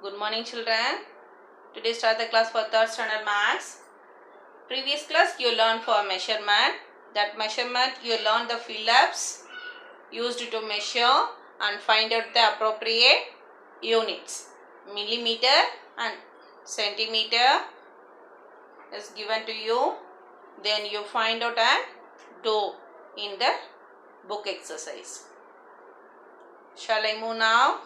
Good morning, children. Today start the class for 3rd standard maths. Previous class you learned for measurement. That measurement you learned the Phillips used to measure and find out the appropriate units. Millimeter and centimeter is given to you. Then you find out and do in the book exercise. Shall I move now?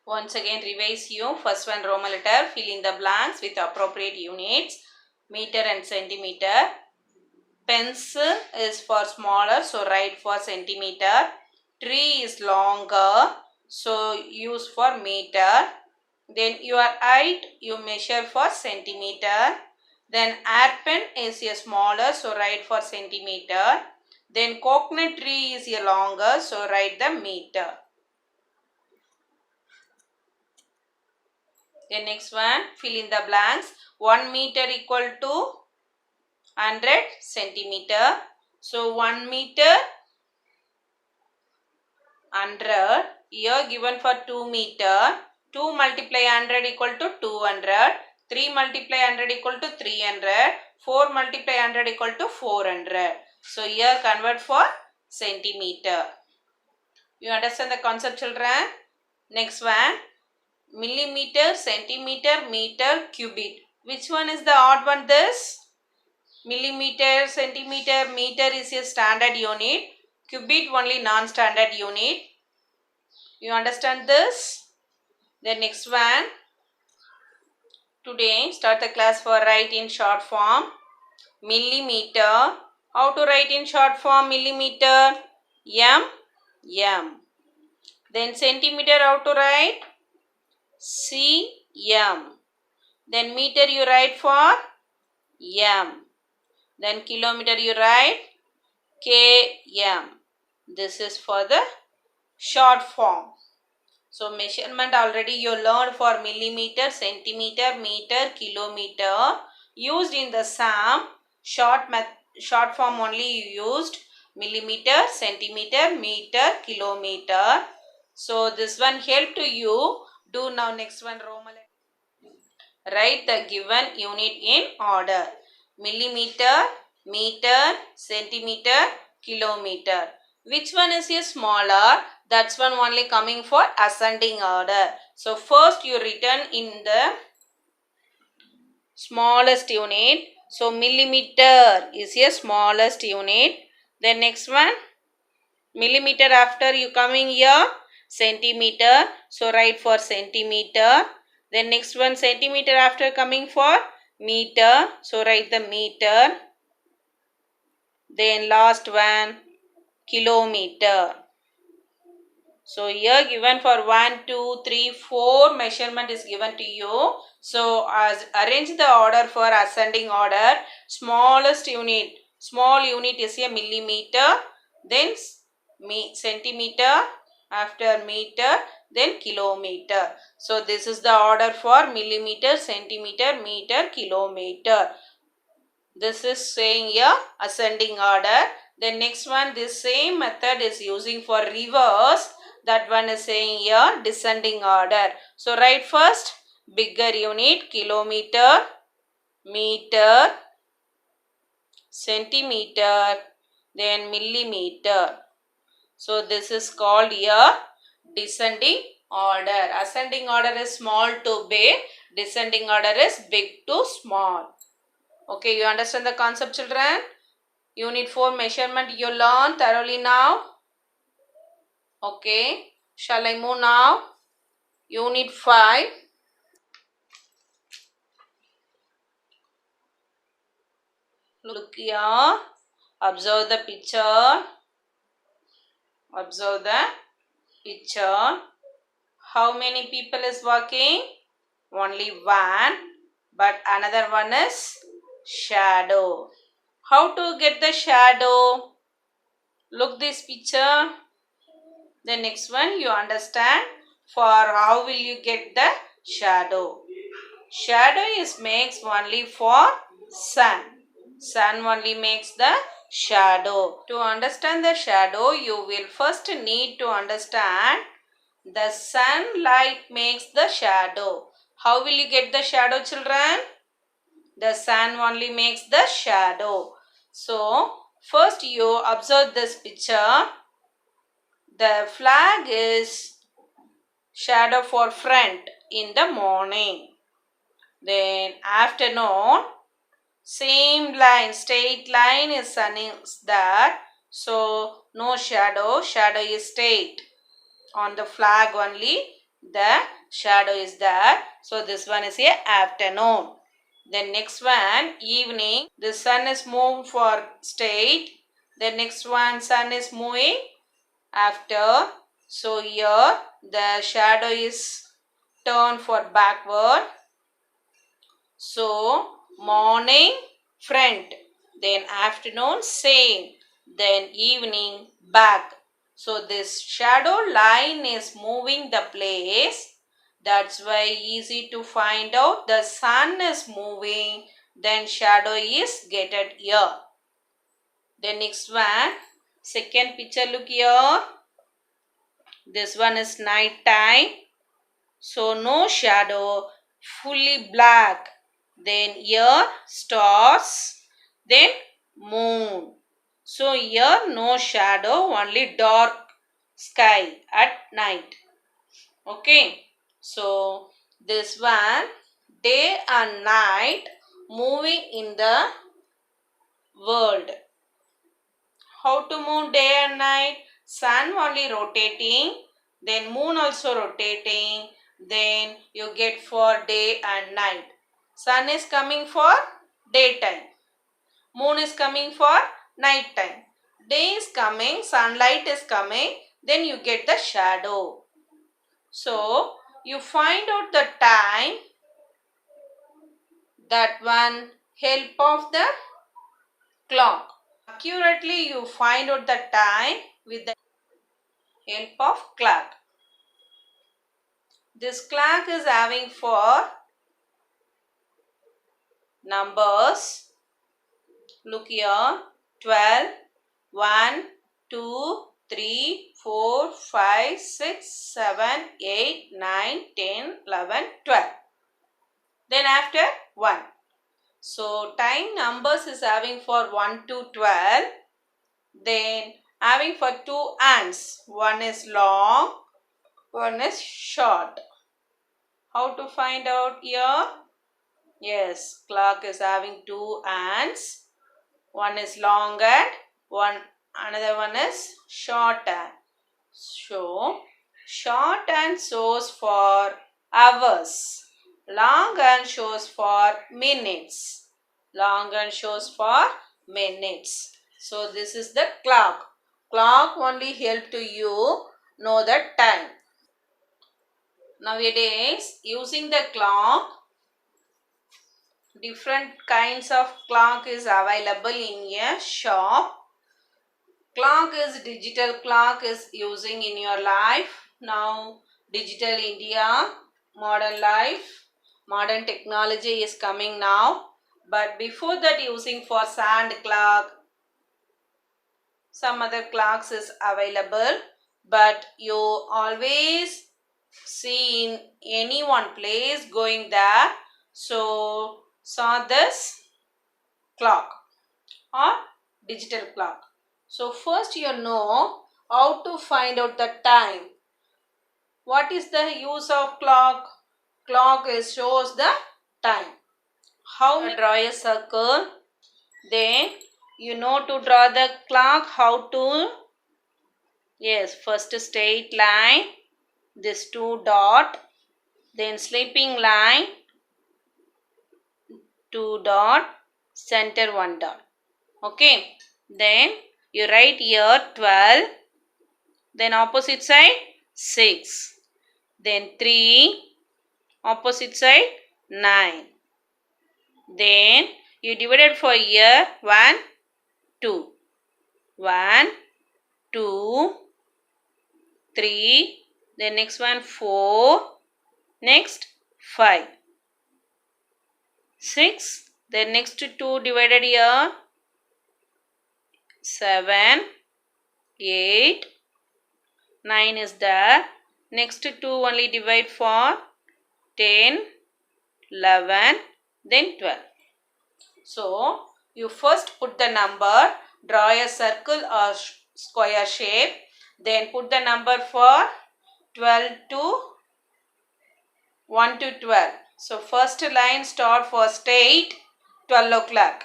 Once again revise you. First one Roman letter. Fill in the blanks with appropriate units. Meter and centimeter. Pencil is for smaller, so write for centimeter. Tree is longer, so use for meter. Then your height you measure for centimeter. Then airpen is a smaller, so write for centimeter. Then coconut tree is a longer, so write the meter. The next one, fill in the blanks. 1 meter equal to 100 centimeter. So 1 meter 100. Here given for 2 meter. 2 multiply 100 equal to 200. 3 multiply 100 equal to 300. 4 multiply 100 equal to 400. So here convert for centimeter. You understand the concept, children? Next one. Millimeter, centimeter, meter, cubit. Which one is the odd one? This millimeter, centimeter, meter is a standard unit. Cubit only non-standard unit. You understand this? The next one. Today start the class for write in short form. Millimeter. How to write in short form millimeter? M. Then centimeter how to write? cm. Then meter you write for m. Then kilometer you write km. This is for the short form. So measurement already you learned for millimeter, centimeter, meter, kilometer. Used in the sum, short form only you used. Millimeter, centimeter, meter, kilometer. So this one help to you. Do now next one Roman. Write the given unit in order. Millimeter, meter, centimeter, kilometer. Which one is a smaller? That's one only coming for ascending order. So first you written in the smallest unit. So millimeter is a smallest unit. Then next one millimeter after you coming here centimeter. So write for centimeter. Then next one centimeter after coming for meter. So write the meter. Then last one kilometer. So here given for 1, 2, 3, 4 measurement is given to you. So as arrange the order for ascending order. Smallest unit. Small unit is a millimeter. Then centimeter. After meter, then kilometer. So this is the order for millimeter, centimeter, meter, kilometer. This is saying here ascending order. Then next one, this same method is using for reverse. That one is saying here descending order. So write first bigger unit kilometer, meter, centimeter, then millimeter. So this is called here descending order. Ascending order is small to big. Descending order is big to small. Okay, you understand the concept, children? Unit 4 measurement you learn thoroughly now. Okay, shall I move now? Unit 5. Look here. Observe the picture. Observe the picture. How many people is walking? Only one. But another one is shadow. How to get the shadow? Look this picture. The next one you understand for how will you get the shadow. Shadow is makes only for sun. Sun only makes the shadow. To understand the shadow, you will first need to understand The sunlight makes the shadow. How will you get the shadow, children? The sun only makes the shadow. So, first you observe this picture. The flag is shadow for front in the morning. Then afternoon, same line, straight line is sun is that. So, no shadow, shadow is straight. On the flag only, the shadow is there. So, this one is a afternoon. Then next one, evening. The sun is moved for straight. The next one, sun is moving after. So, here the shadow is turned for backward. So, morning front, then afternoon same, then evening back. So, this shadow line is moving the place. That's why easy to find out. The sun is moving, then shadow is getted here. The next one, second picture, look here. This one is night time. So, no shadow, fully black. Then here stars, then moon. So, here no shadow, only dark sky at night. Okay. So, this one, day and night moving in the world. How to move day and night? Sun only rotating, then moon also rotating, then you get for day and night. Sun is coming for daytime, moon is coming for night time. Day is coming, sunlight is coming, then you get the shadow. So, you find out the time, that one help of the clock. Accurately you find out the time with the help of clock. This clock is having for numbers. Look here, 12, 1, 2, 3, 4, 5, 6, 7, 8, 9, 10, 11, 12. Then after 1. So time numbers is having for 1 to 12. Then having for two ants. One is long, one is short. How to find out here? Yes, clock is having two ants. One is long and another one is short ant. So, short ant shows for hours. Long ant shows for minutes. Long ant shows for minutes. So, this is the clock. Clock only help to you know the time. Nowadays, using the clock, different kinds of clock is available in a shop. Clock is digital clock is using in your life. Now, digital India, modern life, modern technology is coming now. But before that, using for sand clock, some other clocks is available. But you always see in any one place going there. So, saw this clock or digital clock. So, first you know how to find out the time. What is the use of clock? Clock is shows the time. How we draw a circle? Then you know to draw the clock. How to? Yes, first straight line. This two dot. Then sleeping line. Two dot. Center one dot. Okay. Then you write here 12. Then opposite side 6. Then 3. Opposite side 9. Then you divided for here 1, 2. 1, 2, 3. Then next one 4. Next 5. 6. Then next 2 divided here 7, 8, 9 is there. Next 2 only divide for 10, 11, then 12. So, you first put the number, draw a circle or square shape, then put the number for 12 to 1 to 12. So, first line start for straight 12 o'clock.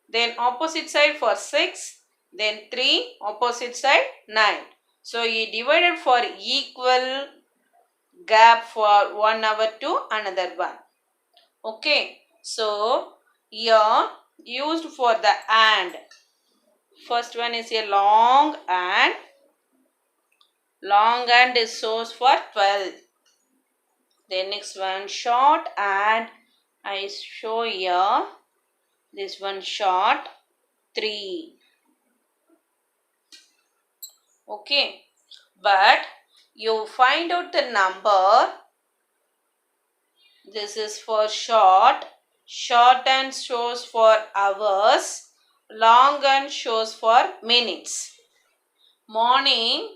Then opposite side for 6, then 3, opposite side 9. So, you divided for equal gap for 1 hour to another one. Okay, so here used for the and. First one is a long and. Long and is source for 12. Then next one short and. I show here. This one short 3. Okay, but you find out the number. This is for short. Short and shows for hours. Long and shows for minutes. Morning.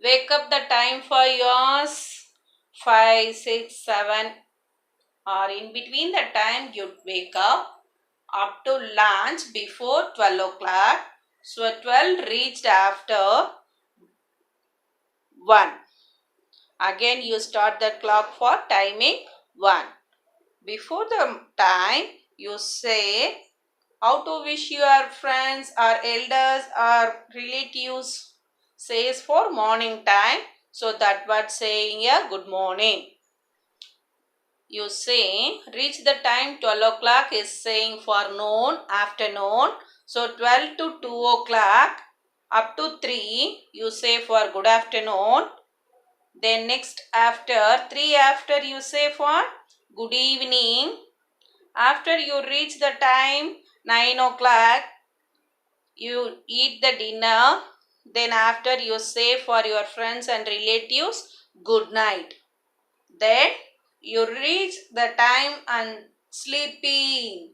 Wake up the time for yours. 5, 6, 7 or in between the time you wake up to lunch before 12 o'clock. So 12 reached after 1. Again you start the clock for timing 1. Before the time you say how to wish your friends or elders or relatives says for morning time. So that what saying a good morning. You say reach the time 12 o'clock is saying for noon, afternoon. So 12 to 2 o'clock up to 3 you say for good afternoon. Then next after 3 after you say for good evening. After you reach the time 9 o'clock you eat the dinner. Then after you say for your friends and relatives good night. Then you reach the time and sleeping.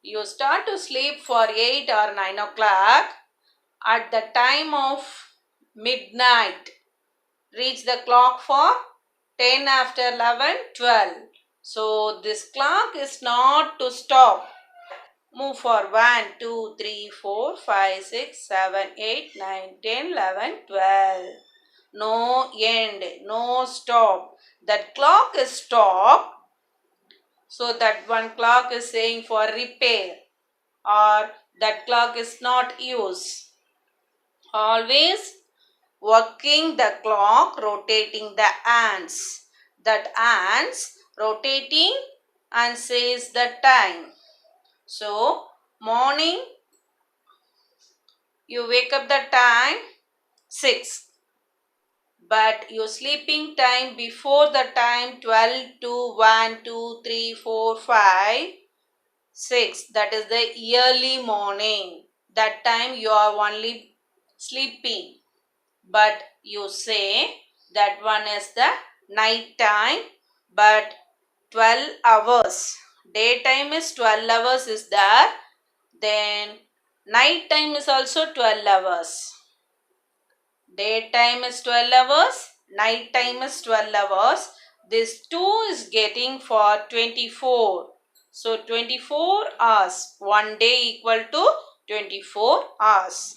You start to sleep for 8 or 9 o'clock. At the time of midnight, reach the clock for 10 after 11, 12. So this clock is not to stop. Move for 1, 2, 3, 4, 5, 6, 7, 8, 9, 10, 11, 12. No end, no stop. That clock is stopped. So that one clock is saying for repair or that clock is not used. Always working the clock, rotating the ants. That ants rotating and says the time. So morning you wake up the time 6. But your sleeping time before the time 12 to 1, 2, 3, 4, 5, 6. That is the early morning. That time you are only sleeping. But you say that one is the night time. But 12 hours. Daytime is 12 hours is there. Then night time is also 12 hours. Daytime is 12 hours. Night time is 12 hours. This 2 is getting for 24. So 24 hours. One day equal to 24 hours.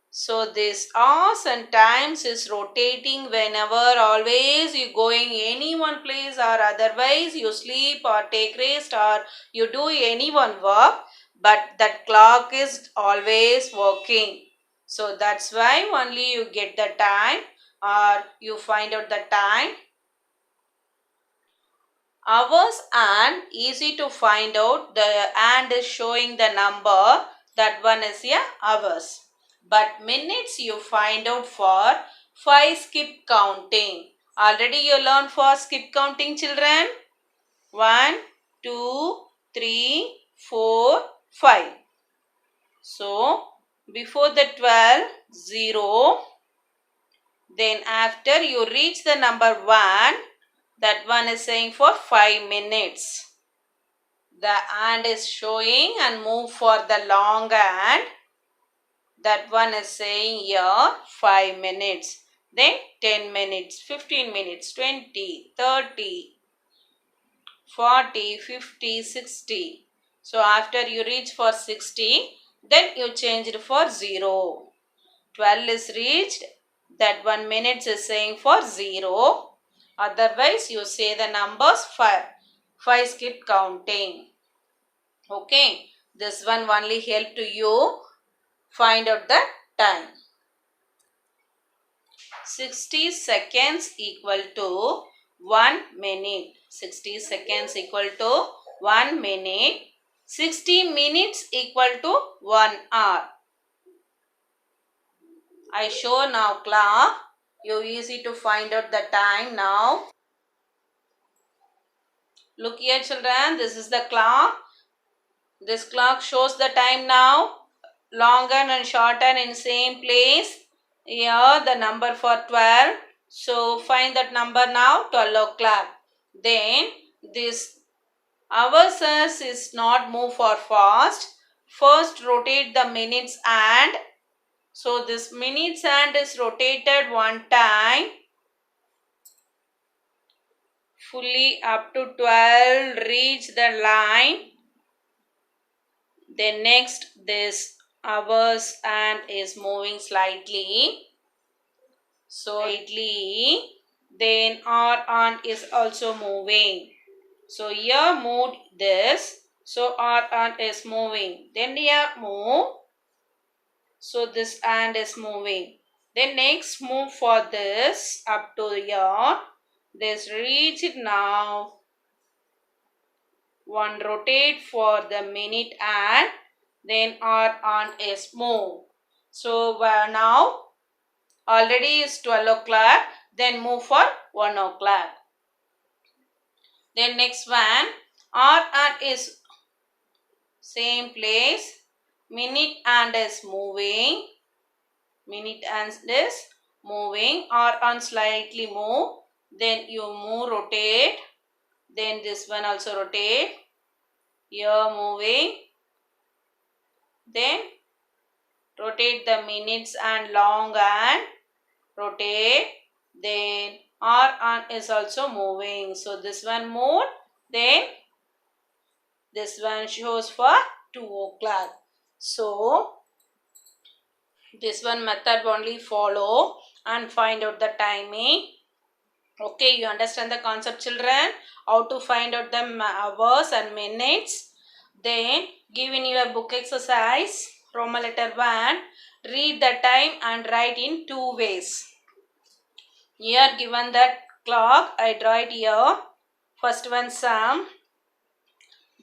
So this hours and times is rotating whenever always you going any one place or otherwise you sleep or take rest or you do any one work. But that clock is always working. So that's why only you get the time or you find out the time. Hours and easy to find out. The and is showing the number. That one is a hours. But minutes you find out for 5 skip counting. Already you learned for skip counting children. 1, 2, 3, 4, 5. So before the 12, 0. Then after you reach the number 1, that one is saying for 5 minutes. The and is showing and move for the long and. That one is saying here 5 minutes. then 10 minutes, 15 minutes, 20, 30, 40, 50, 60. So after you reach for 60, then you change it for 0. 12 is reached, that 1 minute is saying for 0. Otherwise, you say the numbers 5. 5 skip counting. Okay, this one only help to you find out the time. 60 seconds equal to 1 minute. 60 seconds equal to 1 minute. 60 minutes equal to 1 hour. I show now clock. You easy to find out the time now. Look here children, this is the clock. This clock shows the time now. Longer and shorter in same place. Here the number for 12. So find that number now, 12 o'clock. Then this hours is not move for fast. First rotate the minutes and so this minutes hand is rotated one time. Fully up to 12 reach the line. Then next this hours hand is moving slightly. So slightly. Then hour hand is also moving. So here moved this. So hour hand is moving. Then here move. So this hand is moving. Then next move for this up to here. This reach it now. One rotate for the minute and then our hand is move. So now already is 12 o'clock. Then move for 1 o'clock. Then next one our hand is same place. Minute hand is moving. Minute hand is moving. Our hand slightly move. Then you move, rotate. Then this one also rotate. Here moving. Then rotate the minutes and long and rotate. Then our hand is also moving. So this one moved. Then this one shows for 2 o'clock. So this one method only follow and find out the timing. Okay, you understand the concept children? How to find out the hours and minutes. Then give in your book exercise, Roman letter 1, read the time and write in 2 ways. Here given that clock, I draw it here. First one sum.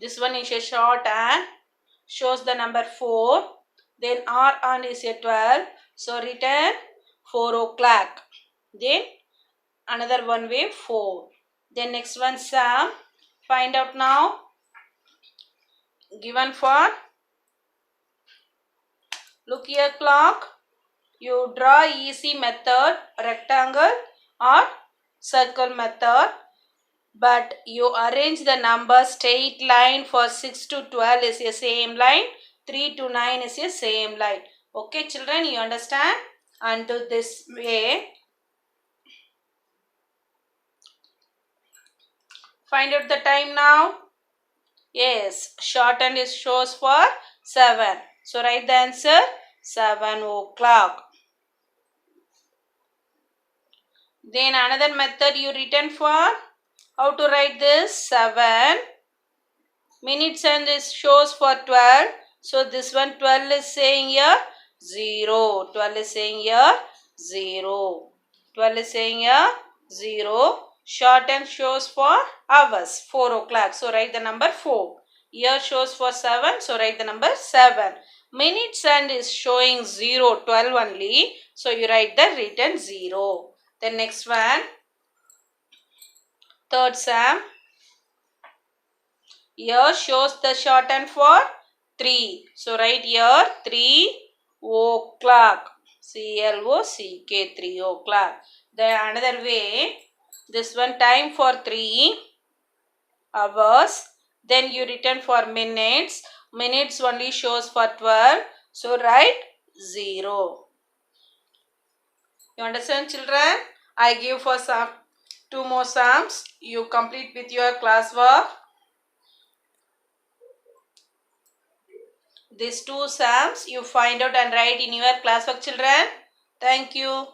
This one is a short and shows the number 4. Then R on is a 12. So written 4 o'clock. Then another one way 4. Then next one sum. Find out now. Given for look here clock. You draw easy method, rectangle or circle method. But you arrange the number straight line. For 6 to 12 is a same line. 3 to 9 is a same line. Okay children, you understand? And do this way. Find out the time now. Yes, shortened is shows for 7. So write the answer 7 o'clock. Then another method you written for. How to write this? 7. Minutes and this shows for 12. So this one 12 is saying here 0. 12 is saying here 0. 12 is saying here 0. Shorten shows for hours 4 o'clock. So write the number 4. Here shows for 7. So write the number 7. Minutes and is showing 0, 12 only. So you write the written 0. The next one. Third sum. Here shows the shorten for 3. So write here 3 o'clock. C-L-O-C-K 3 o'clock. Then another way. This one time for 3 hours. Then you written for minutes. Minutes only shows for 12. So write 0. You understand, children? I give for some 2 more sums. You complete with your classwork. These 2 sums you find out and write in your classwork, children. Thank you.